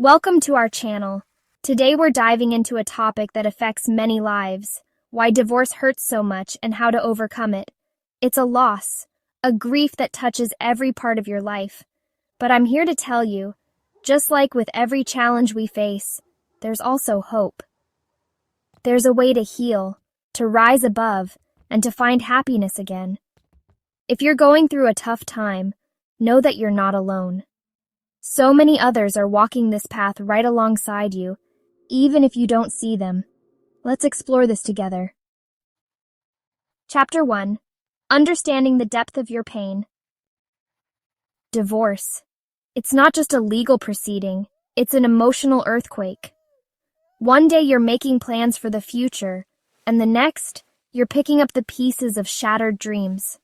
Welcome to our channel. Today we're diving into a topic that affects many lives, why divorce hurts so much and how to overcome it. It's a loss, a grief that touches every part of your life. But I'm here to tell you, just like with every challenge we face, there's also hope. There's a way to heal, to rise above, and to find happiness again. If you're going through a tough time, know that you're not alone. So many others are walking this path right alongside you, even if you don't see them. Let's explore this together. Chapter 1. Understanding the depth of your pain. Divorce. It's not just a legal proceeding, it's an emotional earthquake. One day you're making plans for the future, and the next, you're picking up the pieces of shattered dreams.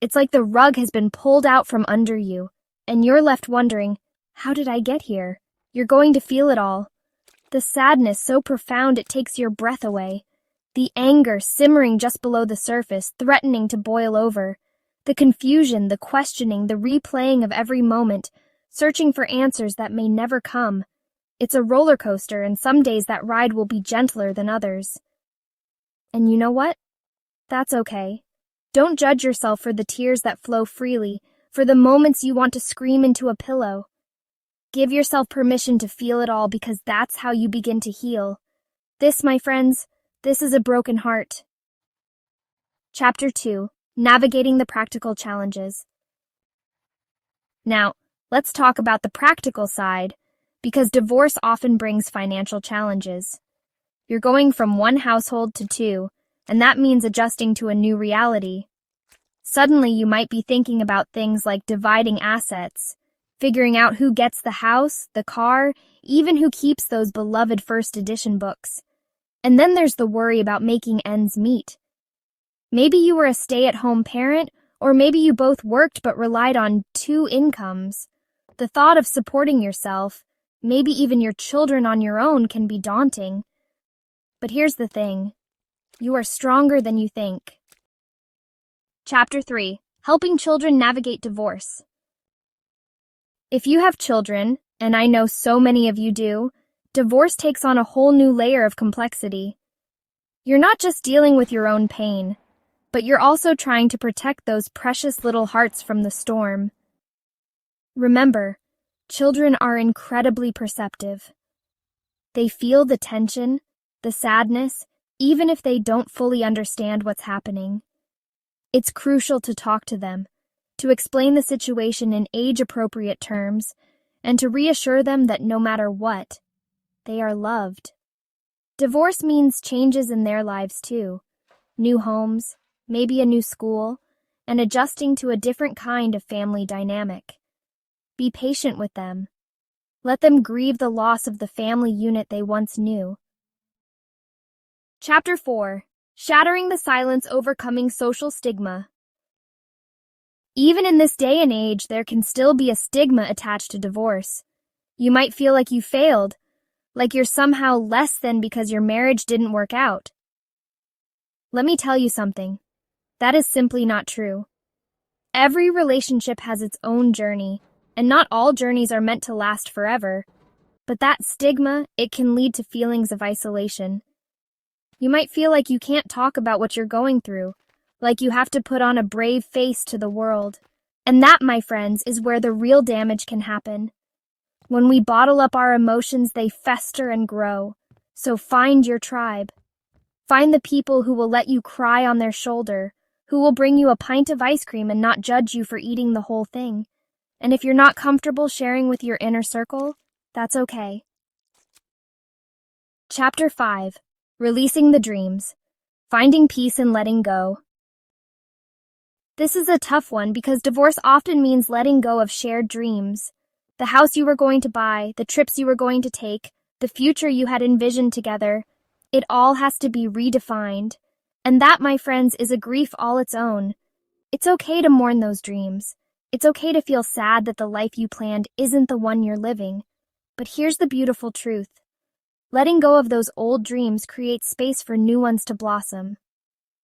It's like the rug has been pulled out from under you, and you're left wondering, how did I get here? You're going to feel it all. The sadness so profound it takes your breath away. The anger simmering just below the surface, threatening to boil over. The confusion, the questioning, the replaying of every moment, searching for answers that may never come. It's a roller coaster, and some days that ride will be gentler than others. And you know what? That's okay. Don't judge yourself for the tears that flow freely, for the moments you want to scream into a pillow. Give yourself permission to feel it all, because that's how you begin to heal. This, my friends, this is a broken heart. Chapter 2. Navigating the practical challenges. Now, let's talk about the practical side, because divorce often brings financial challenges. You're going from one household to two, and that means adjusting to a new reality. Suddenly, you might be thinking about things like dividing assets, figuring out who gets the house, the car, even who keeps those beloved first edition books. And then there's the worry about making ends meet. Maybe you were a stay-at-home parent, or maybe you both worked but relied on two incomes. The thought of supporting yourself, maybe even your children on your own, can be daunting. But here's the thing. You are stronger than you think. Chapter 3. Helping children navigate divorce. If you have children, and I know so many of you do, divorce takes on a whole new layer of complexity. You're not just dealing with your own pain, but you're also trying to protect those precious little hearts from the storm. Remember, children are incredibly perceptive. They feel the tension, the sadness, even if they don't fully understand what's happening. It's crucial to talk to them, to explain the situation in age-appropriate terms, and to reassure them that no matter what, they are loved. Divorce means changes in their lives too. New homes, maybe a new school, and adjusting to a different kind of family dynamic. Be patient with them. Let them grieve the loss of the family unit they once knew. Chapter 4. Shattering the silence, overcoming social stigma. Even in this day and age, there can still be a stigma attached to divorce. You might feel like you failed, like you're somehow less than because your marriage didn't work out. Let me tell you something. That is simply not true. Every relationship has its own journey, and not all journeys are meant to last forever. But that stigma, it can lead to feelings of isolation. You might feel like you can't talk about what you're going through, like you have to put on a brave face to the world. And that, my friends, is where the real damage can happen. When we bottle up our emotions, they fester and grow. So find your tribe. Find the people who will let you cry on their shoulder, who will bring you a pint of ice cream and not judge you for eating the whole thing. And if you're not comfortable sharing with your inner circle, that's okay. Chapter 5. Releasing the dreams. Finding peace and letting go. This is a tough one because divorce often means letting go of shared dreams. The house you were going to buy, the trips you were going to take, the future you had envisioned together. It all has to be redefined. And that, my friends, is a grief all its own. It's okay to mourn those dreams. It's okay to feel sad that the life you planned isn't the one you're living. But here's the beautiful truth. Letting go of those old dreams creates space for new ones to blossom.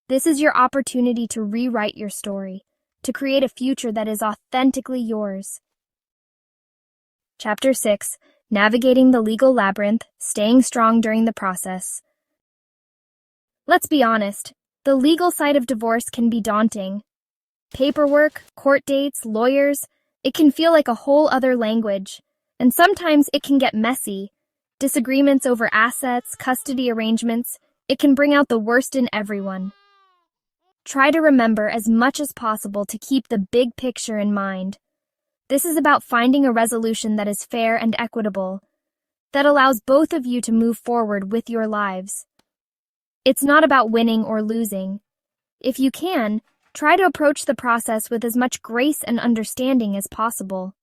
This is your opportunity to rewrite your story, to create a future that is authentically yours. Chapter 6. navigating the legal labyrinth, staying strong during the process. Let's be honest, the legal side of divorce can be daunting. Paperwork, court dates, lawyers, it can feel like a whole other language. And sometimes it can get messy. Disagreements over assets, custody arrangements, it can bring out the worst in everyone. Try to remember as much as possible to keep the big picture in mind. This is about finding a resolution that is fair and equitable, that allows both of you to move forward with your lives. It's not about winning or losing. If you can, try to approach the process with as much grace and understanding as possible.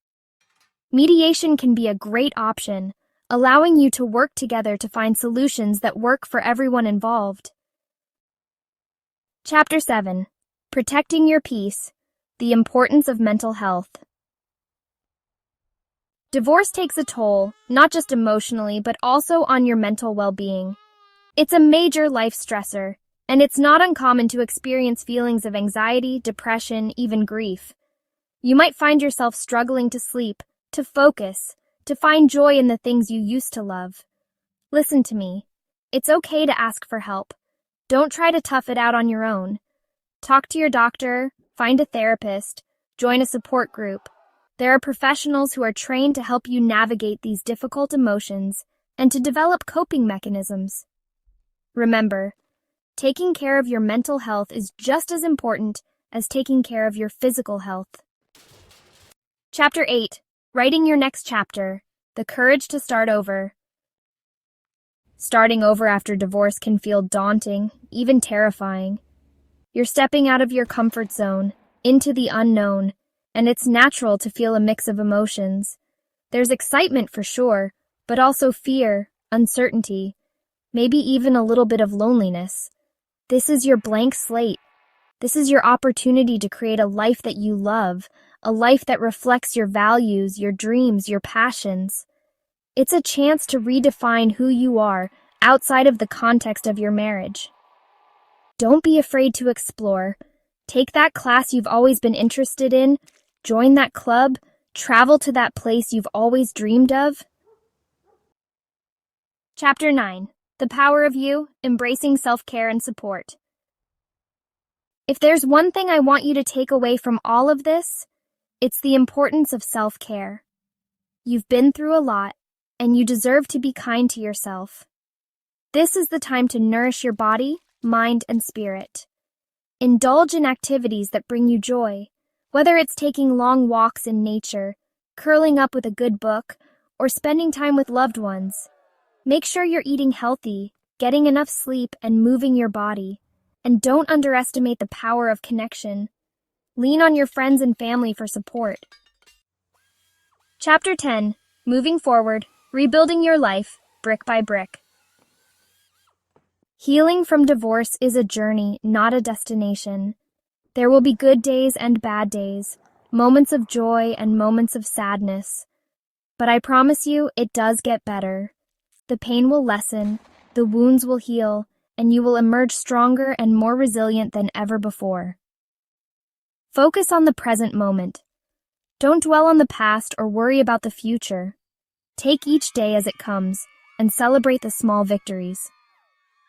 Mediation can be a great option, allowing you to work together to find solutions that work for everyone involved. Chapter 7. Protecting Your Peace, the Importance of Mental Health. Divorce takes a toll, not just emotionally, but also on your mental well-being. It's a major life stressor, and it's not uncommon to experience feelings of anxiety, depression, even grief. You might find yourself struggling to sleep, to focus, to find joy in the things you used to love. Listen to me. It's okay to ask for help. Don't try to tough it out on your own. Talk to your doctor, find a therapist, join a support group. There are professionals who are trained to help you navigate these difficult emotions and to develop coping mechanisms. Remember, taking care of your mental health is just as important as taking care of your physical health. Chapter 8. Writing Your Next Chapter, the Courage to Start Over. Starting over after divorce can feel daunting, even terrifying. You're stepping out of your comfort zone, into the unknown, and it's natural to feel a mix of emotions. There's excitement for sure, but also fear, uncertainty, maybe even a little bit of loneliness. This is your blank slate. This is your opportunity to create a life that you love, a life that reflects your values, your dreams, your passions. It's a chance to redefine who you are outside of the context of your marriage. Don't be afraid to explore. Take that class you've always been interested in, join that club, travel to that place you've always dreamed of. Chapter 9. The Power of You, Embracing Self-Care and Support. If there's one thing I want you to take away from all of this, it's the importance of self-care. You've been through a lot, and you deserve to be kind to yourself. This is the time to nourish your body, mind, and spirit. Indulge in activities that bring you joy, whether it's taking long walks in nature, curling up with a good book, or spending time with loved ones. Make sure you're eating healthy, getting enough sleep, and moving your body. And don't underestimate the power of connection. Lean on your friends and family for support. Chapter 10. Moving Forward, Rebuilding Your Life, Brick by Brick. Healing from divorce is a journey, not a destination. There will be good days and bad days, moments of joy and moments of sadness. But I promise you, it does get better. The pain will lessen, the wounds will heal, and you will emerge stronger and more resilient than ever before. Focus on the present moment. Don't dwell on the past or worry about the future. Take each day as it comes and celebrate the small victories.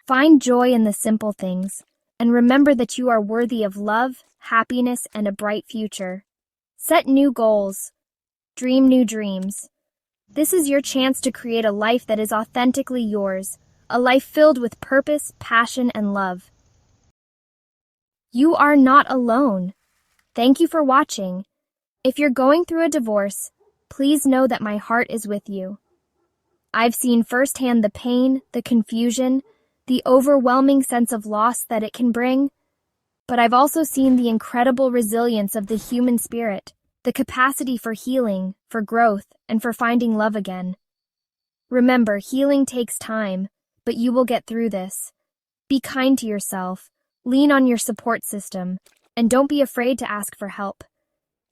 Find joy in the simple things, and remember that you are worthy of love, happiness, and a bright future. Set new goals. Dream new dreams. This is your chance to create a life that is authentically yours, a life filled with purpose, passion, and love. You are not alone. Thank you for watching. If you're going through a divorce, please know that my heart is with you. I've seen firsthand the pain, the confusion, the overwhelming sense of loss that it can bring, but I've also seen the incredible resilience of the human spirit, the capacity for healing, for growth, and for finding love again. Remember, healing takes time, but you will get through this. Be kind to yourself, lean on your support system, and don't be afraid to ask for help.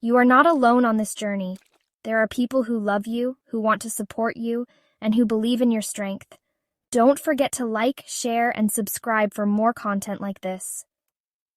You are not alone on this journey. There are people who love you, who want to support you, and who believe in your strength. Don't forget to like, share, and subscribe for more content like this.